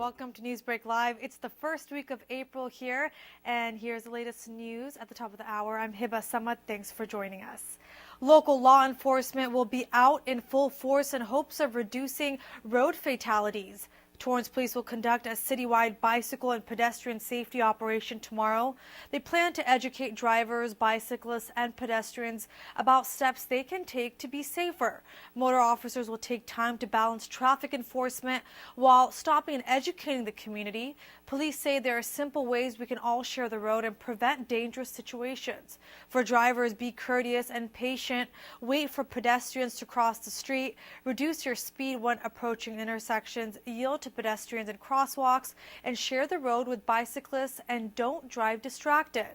welcome to NEWSBREAK Live. It's the first week of April here, and here's the latest news at the top of the hour. I'm Hiba Samad. Thanks for joining us. Local law enforcement will be out in full force in hopes of reducing road fatalities. Torrance police will conduct a citywide bicycle and pedestrian safety operation tomorrow. They plan to educate drivers, bicyclists, and pedestrians about steps they can take to be safer. Motor officers will take time to balance traffic enforcement while stopping and educating the community. Police say there are simple ways we can all share the road and prevent dangerous situations. For drivers, be courteous and patient. Wait for pedestrians to cross the street. Reduce your speed when approaching intersections. Yield to pedestrians and crosswalks, and share the road with bicyclists, and don't drive distracted.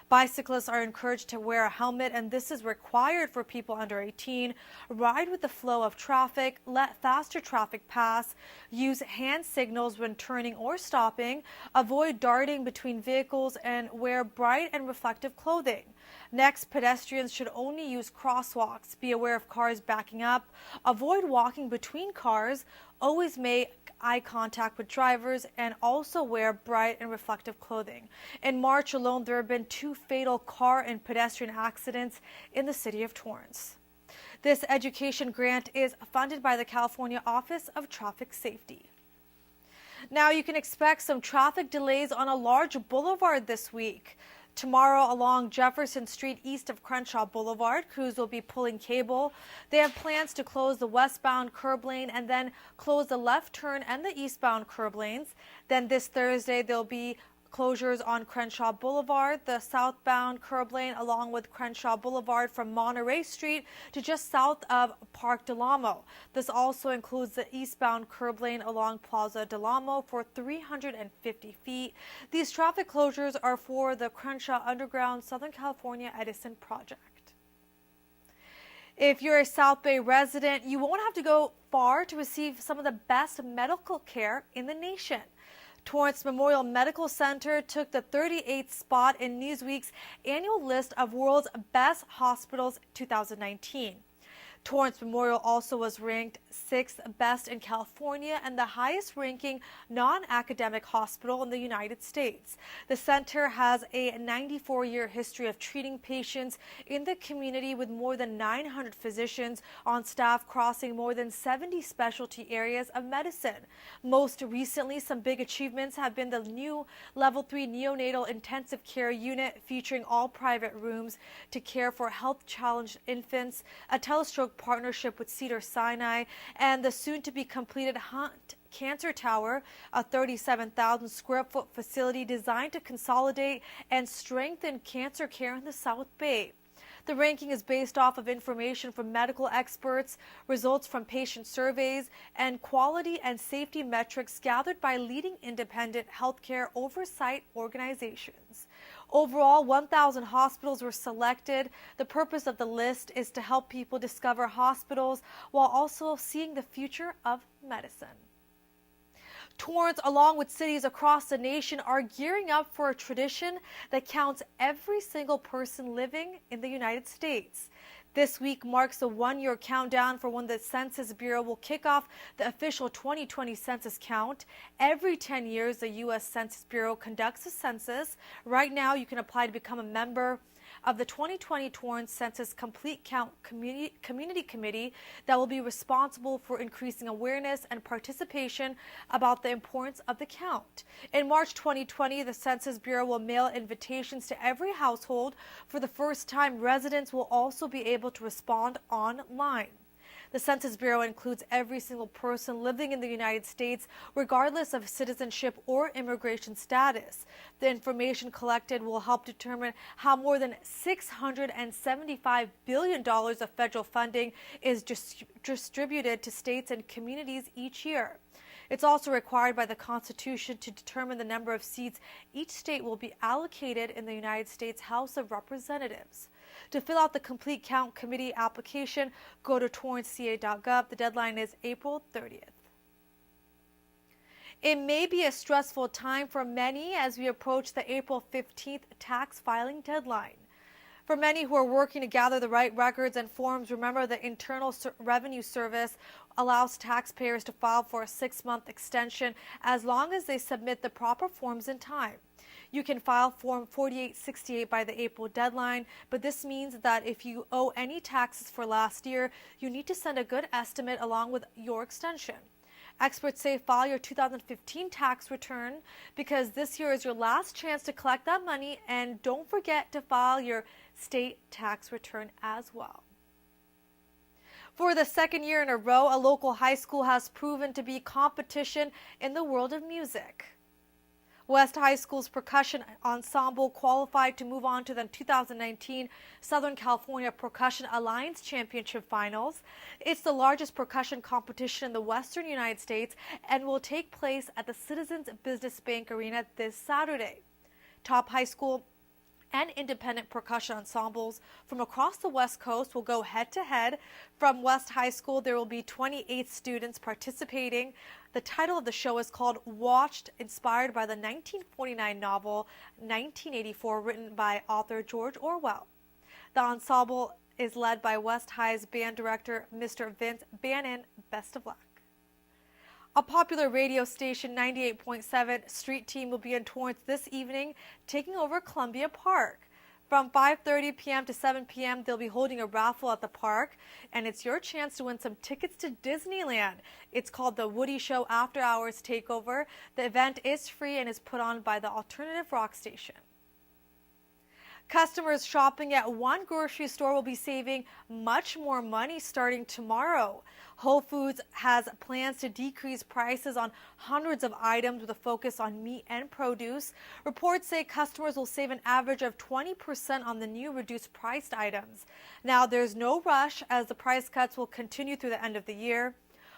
Bicyclists are encouraged to wear a helmet, and this is required for people under 18. Ride with the flow of traffic, let faster traffic pass, use hand signals when turning or stopping, avoid darting between vehicles, and wear bright and reflective clothing. Next, pedestrians should only use crosswalks. Be aware of cars backing up. Avoid walking between cars. Always make eye contact with drivers, and also wear bright and reflective clothing. In March alone, there have been 2 fatal car and pedestrian accidents in the city of Torrance. This education grant is funded by the California Office of Traffic Safety. Now you can expect some traffic delays on a large boulevard this week. Tomorrow along Jefferson Street east of Crenshaw Boulevard, crews will be pulling cable. They have plans to close the westbound curb lane and then close the left turn and the eastbound curb lanes. Then this Thursday, there'll be closures on Crenshaw Boulevard, the southbound curb lane along with Crenshaw Boulevard from Monterey Street to just south of Park Del Amo. This also includes the eastbound curb lane along Plaza Del Amo for 350 feet. These traffic closures are for the Crenshaw Underground Southern California Edison project. If you're a South Bay resident, you won't have to go far to receive some of the best medical care in the nation. Torrance Memorial Medical Center took the 38th spot in Newsweek's annual list of World's Best Hospitals 2019. Torrance Memorial also was ranked 6th best in California and the highest ranking non-academic hospital in the United States. The center has a 94-year history of treating patients in the community with more than 900 physicians on staff crossing more than 70 specialty areas of medicine. Most recently, some big achievements have been the new Level 3 neonatal intensive care unit featuring all private rooms to care for health-challenged infants, a telestroke partnership with Cedars-Sinai, and the soon-to-be completed Hunt Cancer Tower, a 37,000 square foot facility designed to consolidate and strengthen cancer care in the South Bay. The ranking is based off of information from medical experts, results from patient surveys, and quality and safety metrics gathered by leading independent healthcare oversight organizations. Overall, 1,000 hospitals were selected. The purpose of the list is to help people discover hospitals while also seeing the future of medicine. Torrance, along with cities across the nation, are gearing up for a tradition that counts every single person living in the United States. This week marks the 1-year countdown for when the Census Bureau will kick off the official 2020 census count. Every 10 years, the U.S. Census Bureau conducts a census. Right now, you can apply to become a member of the 2020 Torrance Census Complete Count Community Committee that will be responsible for increasing awareness and participation about the importance of the count. In March 2020, the Census Bureau will mail invitations to every household. For the first time, residents will also be able to respond online. The Census Bureau includes every single person living in the United States, regardless of citizenship or immigration status. The information collected will help determine how more than $675 billion of federal funding is distributed to states and communities each year. It's also required by the Constitution to determine the number of seats each state will be allocated in the United States House of Representatives. To fill out the Complete Count Committee application, go to torranceca.gov. The deadline is April 30th. It may be a stressful time for many as we approach the April 15th tax filing deadline. For many who are working to gather the right records and forms, remember the Internal Revenue Service allows taxpayers to file for a 6-month extension as long as they submit the proper forms in time. You can file Form 4868 by the April deadline, but this means that if you owe any taxes for last year, you need to send a good estimate along with your extension. Experts say file your 2015 tax return because this year is your last chance to collect that money, and don't forget to file your state tax return as well. For the second year in a row, a local high school has proven to be competition in the world of music. West High School's percussion ensemble qualified to move on to the 2019 Southern California Percussion Alliance Championship Finals. It's the largest percussion competition in the western United States and will take place at the Citizens Business Bank Arena this Saturday. Top high school and independent percussion ensembles from across the West Coast will go head-to-head. From West High School, there will be 28 students participating. The title of the show is called Watched, inspired by the 1949 novel 1984, written by author George Orwell. The ensemble is led by West High's band director, Mr. Vince Bannon. Best of luck. A popular radio station, 98.7 Street Team, will be in Torrance this evening, taking over Columbia Park. From 5:30 p.m. to 7 p.m., they'll be holding a raffle at the park, and it's your chance to win some tickets to Disneyland. It's called the Woody Show After Hours Takeover. The event is free and is put on by the alternative rock station. Customers shopping at one grocery store will be saving much more money starting tomorrow. Whole Foods has plans to decrease prices on hundreds of items with a focus on meat and produce. Reports say customers will save an average of 20% on the new reduced priced items. Now, there's no rush as the price cuts will continue through the end of the year.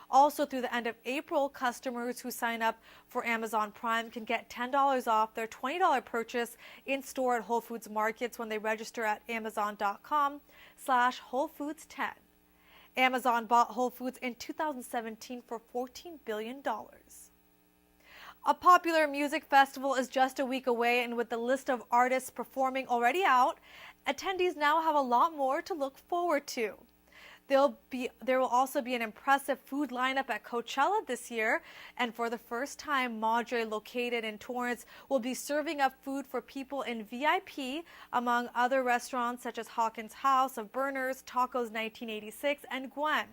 Also, through the end of April, customers who sign up for Amazon Prime can get $10 off their $20 purchase in store at Whole Foods markets when they register at amazon.com/WholeFoods10. Amazon bought Whole Foods in 2017 for $14 billion. A popular music festival is just a week away, and with the list of artists performing already out, attendees now have a lot more to look forward to. There will also be an impressive food lineup at Coachella this year, and for the first time, Madrone, located in Torrance, will be serving up food for people in VIP, among other restaurants such as Hawkins House of Burners, Tacos 1986, and Gwen.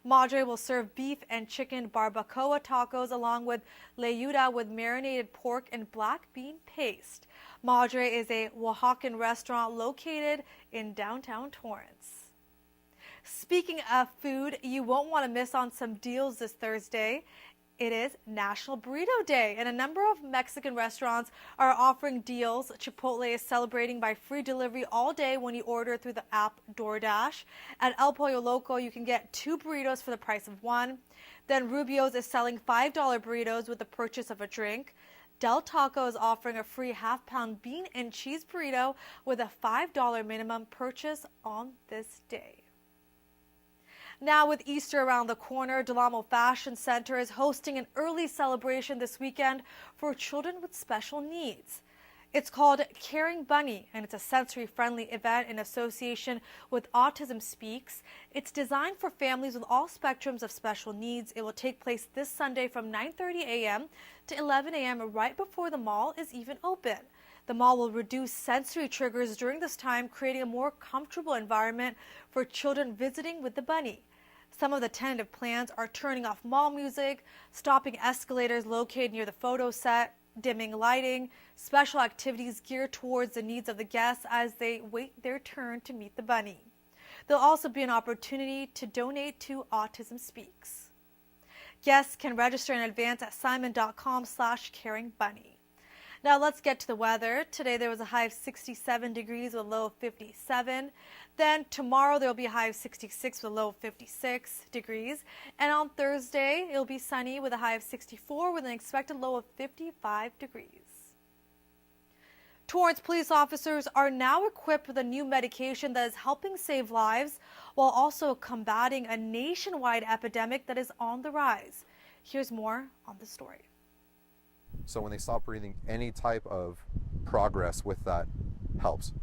Madrone will serve beef and chicken barbacoa tacos along with leyuda with marinated pork and black bean paste. Madrone is a Oaxacan restaurant located in downtown Torrance. Speaking of food, you won't want to miss on some deals this Thursday. It is National Burrito Day, and a number of Mexican restaurants are offering deals. Chipotle is celebrating by free delivery all day when you order through the app DoorDash. At El Pollo Loco, you can get 2 burritos for the price of 1. Then Rubio's is selling $5 burritos with the purchase of a drink. Del Taco is offering a free half-pound bean and cheese burrito with a $5 minimum purchase on this day. Now, with Easter around the corner, Amo Fashion Center is hosting an early celebration this weekend for children with special needs. It's called Caring Bunny, and it's a sensory-friendly event in association with Autism Speaks. It's designed for families with all spectrums of special needs. It will take place this Sunday from 9:30 a.m. to 11 a.m. right before the mall is even open. The mall will reduce sensory triggers during this time, creating a more comfortable environment for children visiting with the bunny. Some of the tentative plans are turning off mall music, stopping escalators located near the photo set, dimming lighting, special activities geared towards the needs of the guests as they wait their turn to meet the bunny. There'll also be an opportunity to donate to Autism Speaks. Guests can register in advance at simon.com/caringbunny. Now let's get to the weather. Today there was a high of 67 degrees with a low of 57. Then tomorrow there will be a high of 66 with a low of 56 degrees. And on Thursday it will be sunny with a high of 64 with an expected low of 55 degrees. Torrance police officers are now equipped with a new medication that is helping save lives while also combating a nationwide epidemic that is on the rise. Here's more on the story. So when they stop breathing, any type of progress with that helps.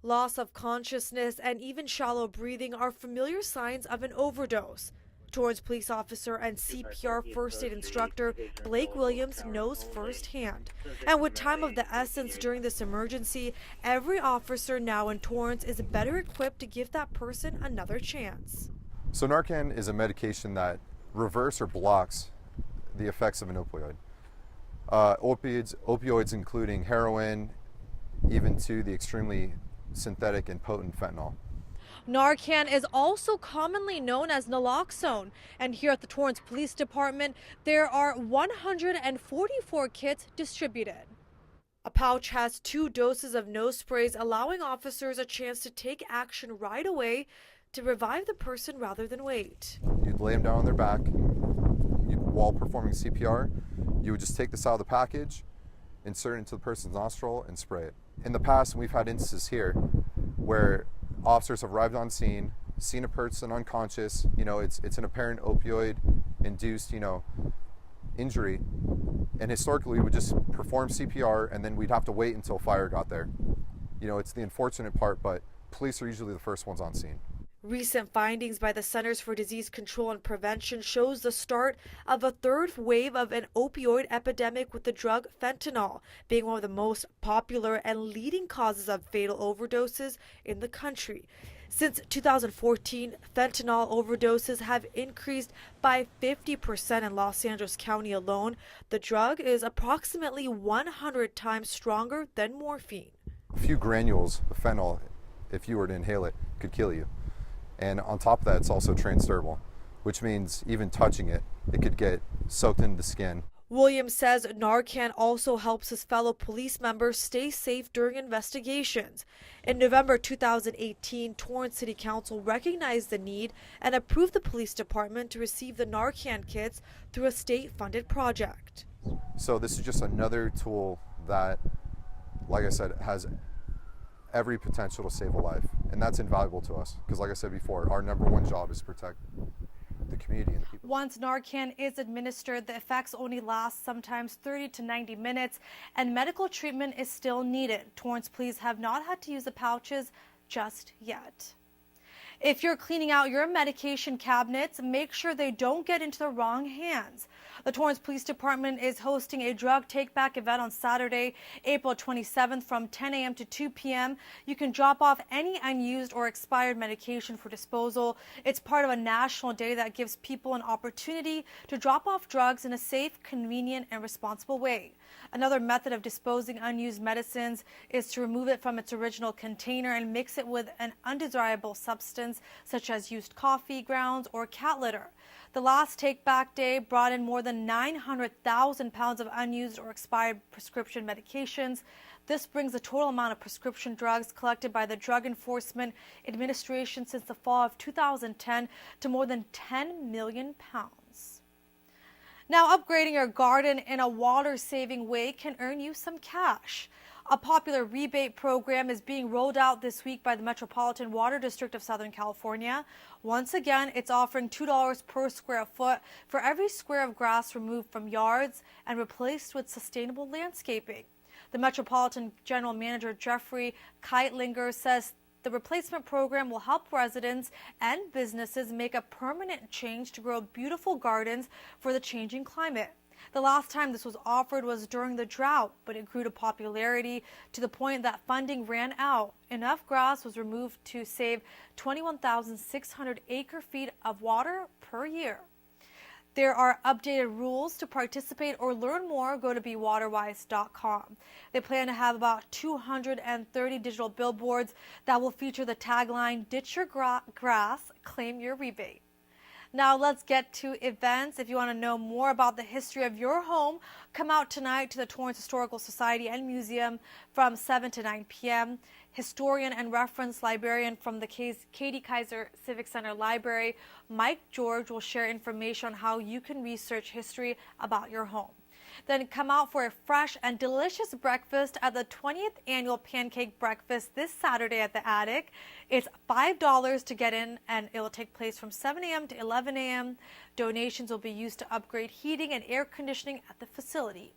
Loss of consciousness and even shallow breathing are familiar signs of an overdose. Torrance police officer and CPR first aid instructor Blake Williams knows firsthand. And with time of the essence during this emergency, every officer now in Torrance is better equipped to give that person another chance. So Narcan is a medication that reverses or blocks the effects of an opioid. Opioids including heroin, even to the extremely synthetic and potent fentanyl. Narcan is also commonly known as naloxone, and here at the Torrance Police Department, there are 144 kits distributed. A pouch has 2 doses of nose sprays, allowing officers a chance to take action right away to revive the person rather than wait. You'd lay them down on their back. While performing CPR, you would just take this out of the package, insert it into the person's nostril, and spray it. In the past, we've had instances here where officers have arrived on scene, seen a person unconscious, it's an apparent opioid-induced, injury, and historically we would just perform CPR and then we'd have to wait until fire got there. It's the unfortunate part, but police are usually the first ones on scene. Recent findings by the Centers for Disease Control and Prevention shows the start of a third wave of an opioid epidemic, with the drug fentanyl being one of the most popular and leading causes of fatal overdoses in the country. Since 2014, fentanyl overdoses have increased by 50% in Los Angeles County alone. The drug is approximately 100 times stronger than morphine. A few granules of fentanyl, if you were to inhale it, could kill you. And on top of that, it's also transdermal, which means even touching it, it could get soaked into the skin. Williams says Narcan also helps his fellow police members stay safe during investigations. In November 2018, Torrance City Council recognized the need and approved the police department to receive the Narcan kits through a state-funded project. So this is just another tool that, like I said, has every potential to save a life, and that's invaluable to us because, like I said before, our number one job is to protect the community and the people. Once Narcan is administered, the effects only last sometimes 30 to 90 minutes, and medical treatment is still needed. Torrance police have not had to use the pouches just yet. If you're cleaning out your medication cabinets, make sure they don't get into the wrong hands. The Torrance Police Department is hosting a drug take-back event on Saturday, April 27th from 10 a.m. to 2 p.m. You can drop off any unused or expired medication for disposal. It's part of a national day that gives people an opportunity to drop off drugs in a safe, convenient, and responsible way. Another method of disposing unused medicines is to remove it from its original container and mix it with an undesirable substance such as used coffee grounds or cat litter. The last take-back day brought in more than 900,000 pounds of unused or expired prescription medications. This brings the total amount of prescription drugs collected by the Drug Enforcement Administration since the fall of 2010 to more than 10 million pounds. Now, upgrading your garden in a water-saving way can earn you some cash. A popular rebate program is being rolled out this week by the Metropolitan Water District of Southern California. Once again, it's offering $2 per square foot for every square of grass removed from yards and replaced with sustainable landscaping. The Metropolitan General Manager Jeffrey Keitlinger says the replacement program will help residents and businesses make a permanent change to grow beautiful gardens for the changing climate. The last time this was offered was during the drought, but it grew to popularity to the point that funding ran out. Enough grass was removed to save 21,600 acre-feet of water per year. There are updated rules to participate or learn more. Go to bewaterwise.com. They plan to have about 230 digital billboards that will feature the tagline, "Ditch your grass, claim your rebate." Now let's get to events. If you want to know more about the history of your home, come out tonight to the Torrance Historical Society and Museum from 7 to 9 p.m. Historian and reference librarian from the Katie Kaiser Civic Center Library, Mike George, will share information on how you can research history about your home. Then come out for a fresh and delicious breakfast at the 20th Annual Pancake Breakfast this Saturday at the Attic. It's $5 to get in, and it will take place from 7 a.m. to 11 a.m. Donations will be used to upgrade heating and air conditioning at the facility.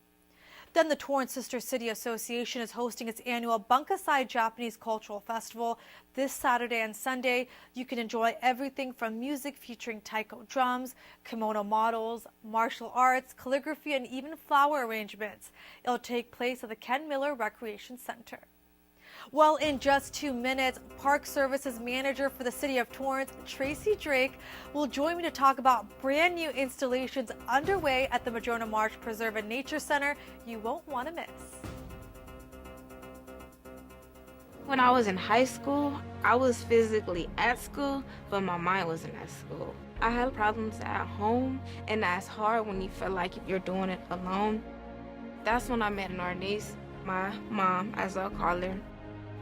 Then the Torrance Sister City Association is hosting its annual Bunkasai Japanese Cultural Festival this Saturday and Sunday. You can enjoy everything from music featuring taiko drums, kimono models, martial arts, calligraphy, and even flower arrangements. It'll take place at the Ken Miller Recreation Center. Well, in just 2 minutes, Park Services Manager for the City of Torrance, Tracy Drake, will join me to talk about brand new installations underway at the Madrone Marsh Preserve and Nature Center you won't want to miss. When I was in high school, I was physically at school, but my mind wasn't at school. I had problems at home, and that's hard when you feel like you're doing it alone. That's when I met an artist, my mom, as I'll call her.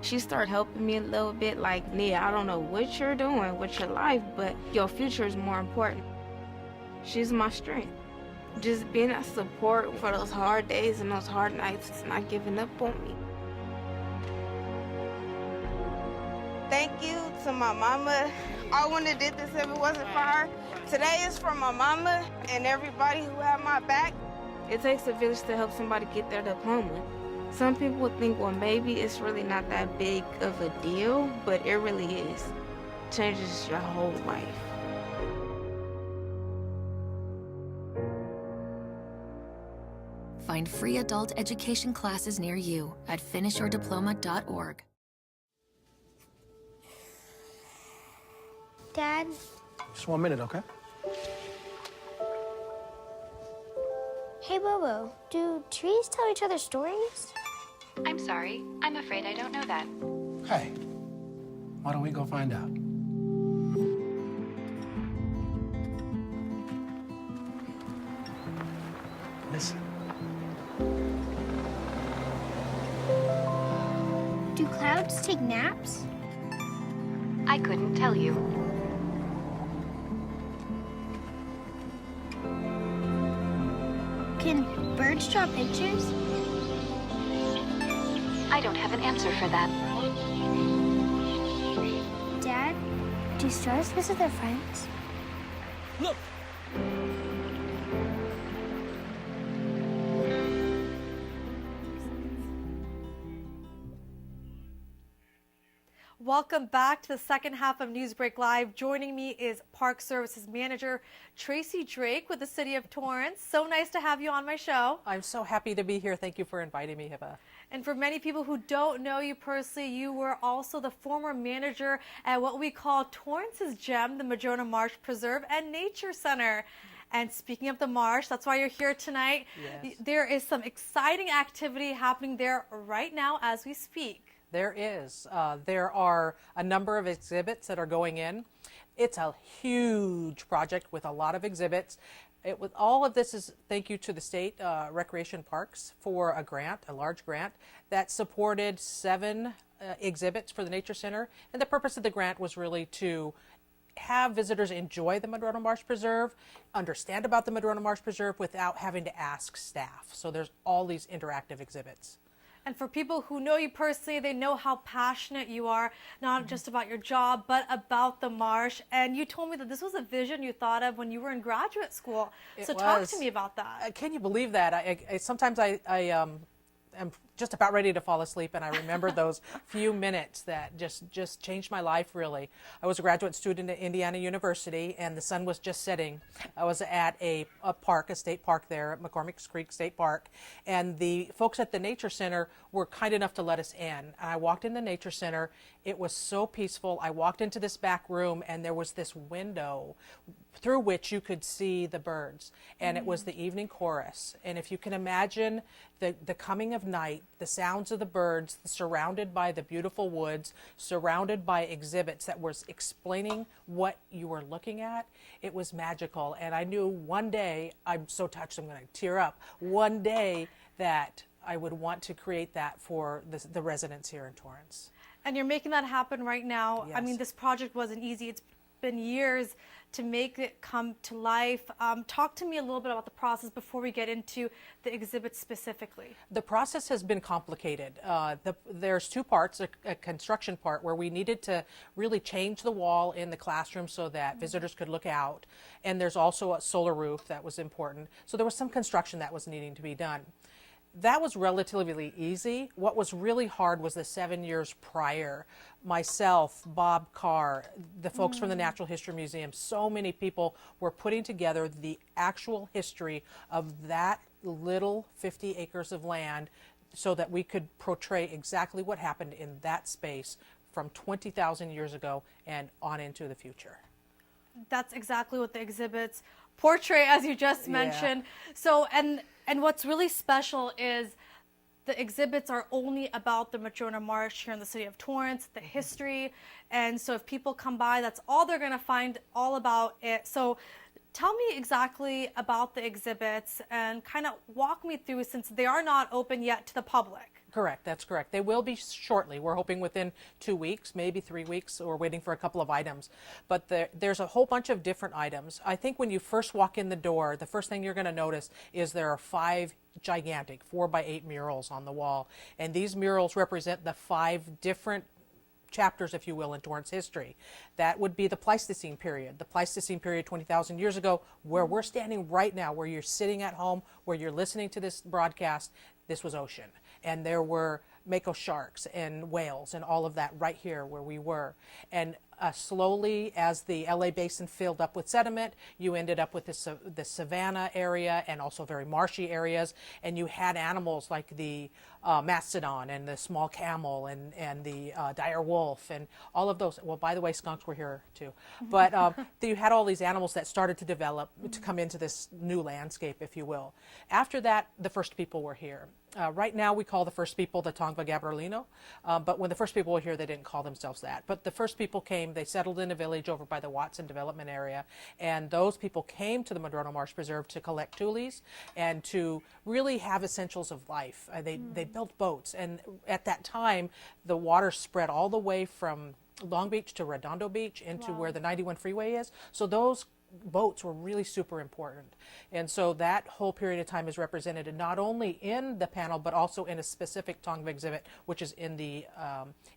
She started helping me a little bit, like, Nia, I don't know what you're doing with your life, but your future is more important. She's my strength. Just being that support for those hard days and those hard nights, not giving up on me. Thank you to my mama. I wouldn't have did this if it wasn't for her. Today is for my mama and everybody who had my back. It takes a village to help somebody get their diploma. Some people would think, well, maybe it's really not that big of a deal, but it really is. It changes your whole life. Find free adult education classes near you at finishyourdiploma.org. Dad? Just 1 minute, okay? Hey, Bobo, do trees tell each other stories? I'm sorry. I'm afraid I don't know that. Hey, why don't we go find out? Listen. Do clouds take naps? I couldn't tell you. Can birds draw pictures? I don't have an answer for that. Dad, do stars visit their friends? Look! Welcome back to the second half of NewsBreak Live. Joining me is Park Services Manager Tracy Drake with the City of Torrance. So nice to have you on my show. I'm so happy to be here. Thank you for inviting me, Hiba. And for many people who don't know you personally, you were also the former manager at what we call Torrance's Gem, the Madrone Marsh Preserve and Nature Center. And speaking of the marsh, that's why you're here tonight. Yes. There is some exciting activity happening there right now as we speak. There is. There are a number of exhibits that are going in. It's a huge project with a lot of exhibits. With all of this is thank you to the state recreation parks for a grant, a large grant that supported 7 exhibits for the Nature Center. And the purpose of the grant was really to have visitors enjoy the Madrone Marsh Preserve, understand about the Madrone Marsh Preserve without having to ask staff. So there's all these interactive exhibits. And for people who know you personally, they know how passionate you are, not just about your job, but about the marsh. And you told me that this was a vision you thought of when you were in graduate school. So talk to me about that. Can you believe that? Sometimes I am just about ready to fall asleep, and I remember those few minutes that just changed my life, really. I was a graduate student at Indiana University, and the sun was just setting. I was at a park, a state park there at McCormick's Creek State Park, and the folks at the Nature Center were kind enough to let us in. And I walked in the Nature Center. It was so peaceful. I walked into this back room, and there was this window through which you could see the birds, and it was the evening chorus. And if you can imagine the coming of night, the sounds of the birds, surrounded by the beautiful woods, surrounded by exhibits that was explaining what you were looking at, it was magical. And I knew one day, I'm so touched, I'm going to tear up, one day that I would want to create that for the residents here in Torrance. And you're making that happen right now. Yes. I mean, this project wasn't easy. It's been years to make it come to life. Talk to me a little bit about the process before we get into the exhibit specifically. The process has been complicated. There's 2 parts, a construction part where we needed to really change the wall in the classroom so that visitors could look out. And there's also a solar roof that was important. So there was some construction that was needing to be done. That was relatively easy. What was really hard was the 7 years prior. Myself, Bob Carr, the folks from the Natural History Museum, so many people were putting together the actual history of that little 50 acres of land so that we could portray exactly what happened in that space from 20,000 years ago and on into the future. That's exactly what the exhibits portray, as you just mentioned. So, and what's really special is the exhibits are only about the Madrone Marsh here in the city of Torrance, the history. And so if people come by, that's all they're going to find all about it. So tell me exactly about the exhibits and kind of walk me through, since they are not open yet to the public. Correct, that's correct. They will be shortly. We're hoping within 2 weeks, maybe 3 weeks. We're waiting for a couple of items. But there's a whole bunch of different items. I think when you first walk in the door, the first thing you're going to notice is there are 5 gigantic 4x8 murals on the wall. And these murals represent the 5 different chapters, if you will, in Torrance history. That would be the Pleistocene period. The Pleistocene period 20,000 years ago, where we're standing right now, where you're sitting at home, where you're listening to this broadcast, this was ocean. And there were mako sharks and whales and all of that right here where we were. And slowly, as the LA basin filled up with sediment, you ended up with the savanna area and also very marshy areas. And you had animals like the mastodon and the small camel and the dire wolf and all of those. Well, by the way, skunks were here too. But you had all these animals that started to develop, to come into this new landscape, if you will. After that, the first people were here. Right now, we call the first people the Tongva Gabrielino, but when the first people were here, they didn't call themselves that. But the first people came, they settled in a village over by the Watson Development Area, and those people came to the Madrone Marsh Preserve to collect tules and to really have essentials of life. They built boats, and at that time, the water spread all the way from Long Beach to Redondo Beach into where the 91 freeway is. So those boats were really super important. And so that whole period of time is represented not only in the panel, but also in a specific Tongva exhibit, which is in the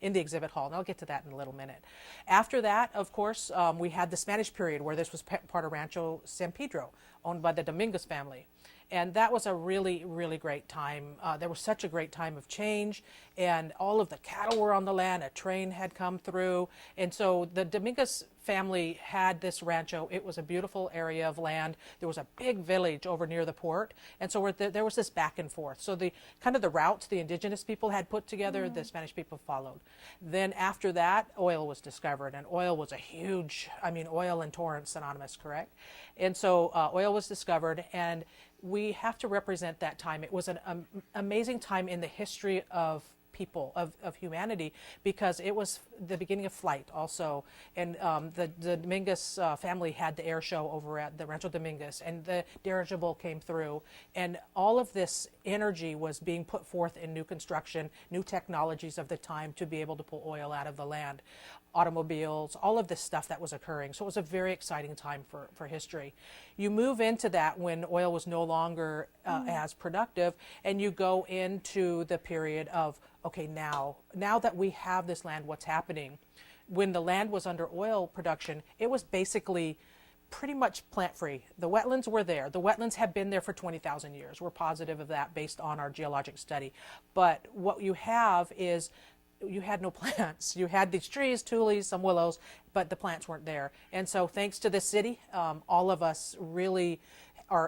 exhibit hall. And I'll get to that in a little minute. After that, of course, we had the Spanish period, where this was part of Rancho San Pedro, owned by the Dominguez family. And that was a really, really great time. There was such a great time of change, and all of the cattle were on the land. A train had come through. And so the Dominguez family had this rancho. It was a beautiful area of land. There was a big village over near the port. And so there was this back and forth. So the kind of the routes the indigenous people had put together, the Spanish people followed. Then after that, oil was discovered. And oil was a huge, oil and Torrance synonymous, correct? And so oil was discovered, and we have to represent that time. It was an amazing time in the history of people, of humanity, because it was the beginning of flight also. And the Dominguez family had the air show over at the Rancho Dominguez, and the dirigible came through. And all of this energy was being put forth in new construction, new technologies of the time to be able to pull oil out of the land. Automobiles, all of this stuff that was occurring. So it was a very exciting time for history. You move into that when oil was no longer as productive, and you go into the period of, okay, now that we have this land, what's happening? When the land was under oil production, it was basically pretty much plant-free. The wetlands were there. The wetlands have been there for 20,000 years. We're positive of that based on our geologic study. But what you have is, you had no plants. You had these trees, tules, some willows, but the plants weren't there. And so thanks to this city, all of us really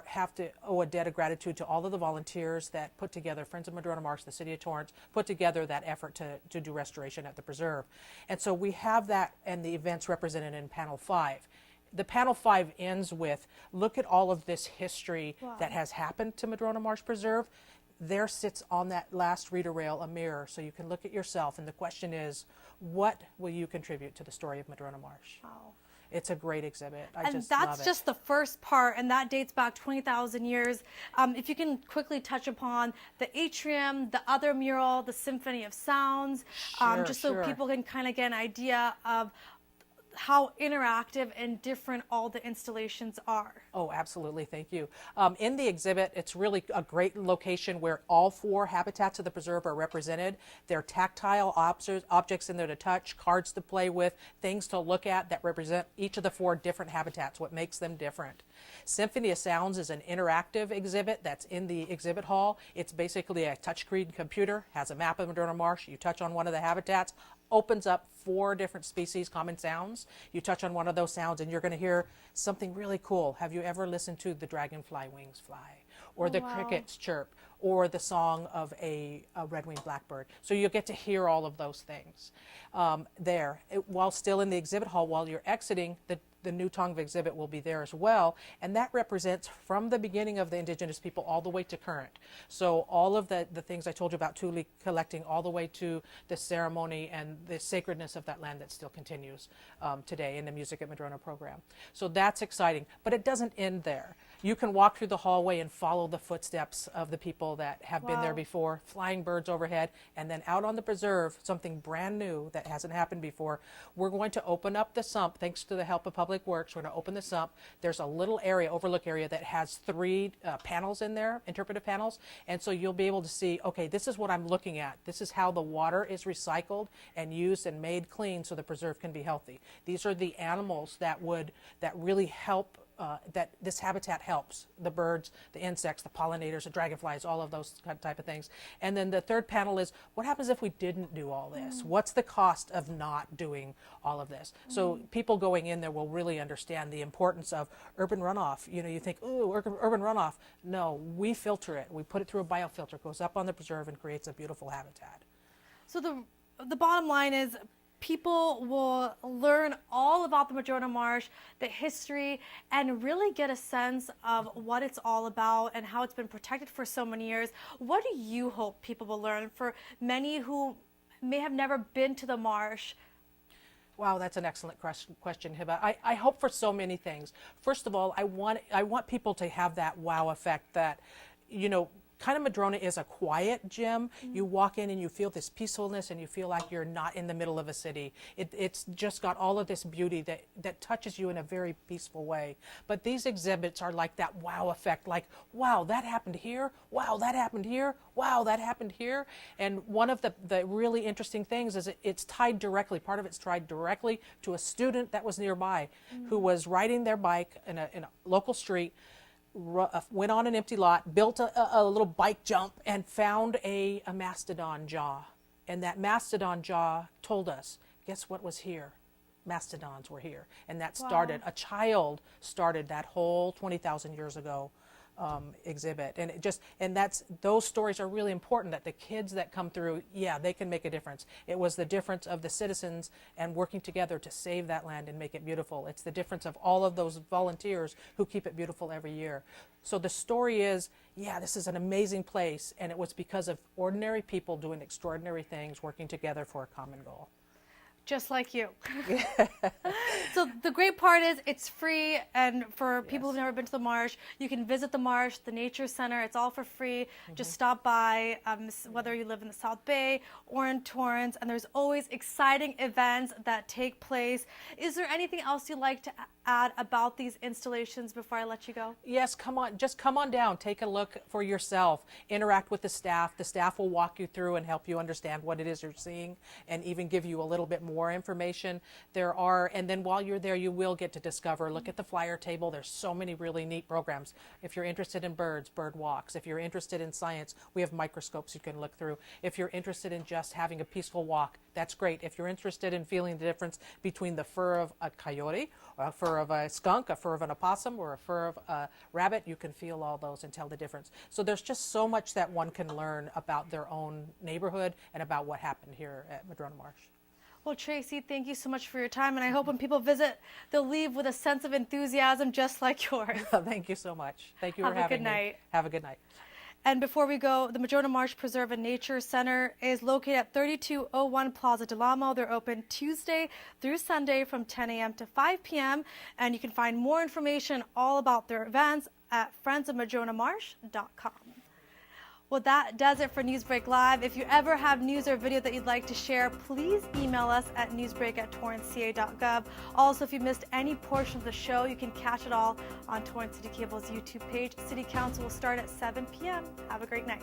have to owe a debt of gratitude to all of the volunteers that put together, Friends of Madrone Marsh, the city of Torrance, put together that effort to do restoration at the preserve. And so we have that and the events represented in panel 5. The panel 5 ends with, look at all of this history that has happened to Madrone Marsh Preserve. There sits on that last reader rail a mirror, so you can look at yourself, and the question is, what will you contribute to the story of Madrone Marsh? Wow. It's a great exhibit. I just love it. And that's just the first part, and that dates back 20,000 years. If you can quickly touch upon the atrium, the other mural, the Symphony of Sounds, so people can kind of get an idea of how interactive and different all the installations are. Oh, absolutely. Thank you. In the exhibit, it's really a great location where all 4 habitats of the preserve are represented. There are tactile objects in there to touch, cards to play with, things to look at that represent each of the 4 different habitats, what makes them different. Symphony of Sounds is an interactive exhibit that's in the exhibit hall. It's basically a touchscreen computer, has a map of Madrone Marsh. You touch on one of the habitats, opens up 4 different species, common sounds. You touch on one of those sounds and you're going to hear something really cool. Have you ever listened to the dragonfly wings fly, or the crickets chirp, or the song of a red-winged blackbird? So you'll get to hear all of those things there. While still in the exhibit hall, while you're exiting, the new Tongva exhibit will be there as well, and that represents from the beginning of the indigenous people all the way to current. So all of the things I told you about Tule collecting, all the way to the ceremony and the sacredness of that land that still continues today in the Music at Madrona program. So that's exciting, but it doesn't end there. You can walk through the hallway and follow the footsteps of the people that have been there before, flying birds overhead, and then out on the preserve, something brand new that hasn't happened before. We're going to open up the sump, thanks to the help of Public Works. We're going to open the sump. There's a little area, overlook area, that has 3 panels in there, interpretive panels, and so you'll be able to see, okay, this is what I'm looking at. This is how the water is recycled and used and made clean so the preserve can be healthy. These are the animals that really help. That this habitat helps the birds, the insects, the pollinators, the dragonflies, all of those type of things. And then the 3rd panel is, what happens if we didn't do all this? What's the cost of not doing all of this? So people going in there will really understand the importance of urban runoff. You know, you think, ooh, urban runoff. No, we filter it. We put it through a biofilter, it goes up on the preserve and creates a beautiful habitat. So the bottom line is, people will learn all about the Madrone Marsh, the history, and really get a sense of what it's all about and how it's been protected for so many years. What do you hope people will learn, for many who may have never been to the marsh? Wow, that's an excellent question, Hiba. I hope for so many things. First of all, I want people to have that wow effect that, you know, kind of Madrona is a quiet gym. You walk in and you feel this peacefulness and you feel like you're not in the middle of a city. It's just got all of this beauty that touches you in a very peaceful way. But these exhibits are like that wow effect, like, wow, that happened here. Wow, that happened here. Wow, that happened here. And one of the really interesting things is it's tied directly, part of it's tied directly to a student that was nearby who was riding their bike in a local street, went on an empty lot, built a little bike jump, and found a mastodon jaw. And that mastodon jaw told us, guess what was here? Mastodons were here. And that started, a child started that whole 20,000 years ago exhibit. And those stories are really important, that the kids that come through, yeah, they can make a difference. It was the difference of the citizens and working together to save that land and make it beautiful. It's the difference of all of those volunteers who keep it beautiful every year. So the story is, yeah, this is an amazing place, and it was because of ordinary people doing extraordinary things, working together for a common goal. Just like you. So the great part is it's free, and for people who've never been to the marsh, you can visit the marsh, the nature center. It's all for free. Just stop by, whether you live in the South Bay or in Torrance, and there's always exciting events that take place. Is there anything else you'd like to add about these installations before I let you go? Yes, come on, just come on down, take a look for yourself, interact with the staff. The staff will walk you through and help you understand what it is you're seeing, and even give you a little bit more information. And then while you're there, you will get to discover, look at the flyer table. There's so many really neat programs. If you're interested in birds, bird walks. If you're interested in science, we have microscopes you can look through. If you're interested in just having a peaceful walk, that's great. If you're interested in feeling the difference between the fur of a coyote, or a fur of a skunk, a fur of an opossum, or a fur of a rabbit, you can feel all those and tell the difference. So there's just so much that one can learn about their own neighborhood and about what happened here at Madrone Marsh. Well, Tracy, thank you so much for your time, and I hope when people visit, they'll leave with a sense of enthusiasm just like yours. Thank you so much. Thank you for having me. Have a good night. Have a good night. And before we go, the Madrone Marsh Preserve and Nature Center is located at 3201 Plaza del Amo. They're open Tuesday through Sunday from 10 a.m. to 5 p.m. And you can find more information all about their events at friendsofmadronamarsh.com. Well, that does it for NewsBreak Live. If you ever have news or video that you'd like to share, please email us at newsbreak@torranceca.gov. Also, if you missed any portion of the show, you can catch it all on Torrance City Cable's YouTube page. City Council will start at 7 p.m. Have a great night.